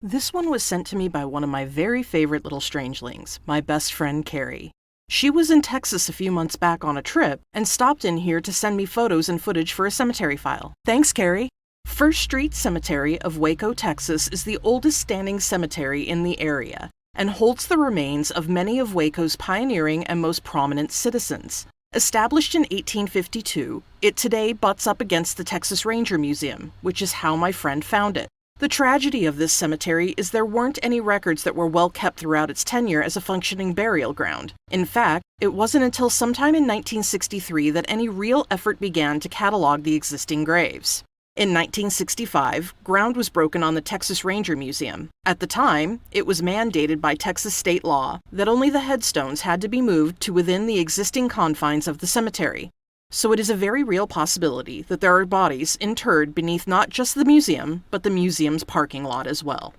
This one was sent to me by one of my very favorite little strangelings, my best friend Carrie. She was in Texas a few months back on a trip and stopped in here to send me photos and footage for a cemetery file. Thanks, Carrie! First Street Cemetery of Waco, Texas is the oldest standing cemetery in the area and holds the remains of many of Waco's pioneering and most prominent citizens. Established in 1852, it today butts up against the Texas Ranger Museum, which is how my friend found it. The tragedy of this cemetery is there weren't any records that were well kept throughout its tenure as a functioning burial ground. In fact, it wasn't until sometime in 1963 that any real effort began to catalog the existing graves. In 1965, ground was broken on the Texas Ranger Museum. At the time, it was mandated by Texas state law that only the headstones had to be moved to within the existing confines of the cemetery. So it is a very real possibility that there are bodies interred beneath not just the museum, but the museum's parking lot as well.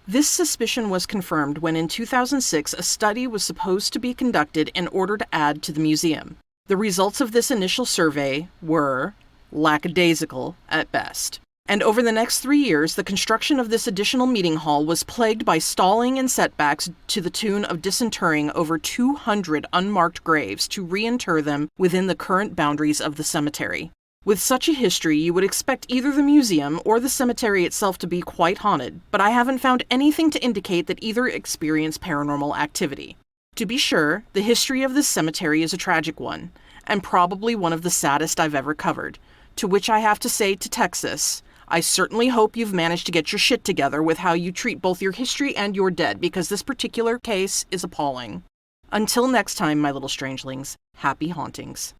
This suspicion was confirmed when in 2006 a study was supposed to be conducted in order to add to the museum. The results of this initial survey were lackadaisical at best. And over the next 3 years, the construction of this additional meeting hall was plagued by stalling and setbacks to the tune of disinterring over 200 unmarked graves to reinter them within the current boundaries of the cemetery. With such a history, you would expect either the museum or the cemetery itself to be quite haunted, but I haven't found anything to indicate that either experience paranormal activity. To be sure, the history of this cemetery is a tragic one, and probably one of the saddest I've ever covered, to which I have to say to Texas, I certainly hope you've managed to get your shit together with how you treat both your history and your dead, because this particular case is appalling. Until next time, my little strangelings, happy hauntings.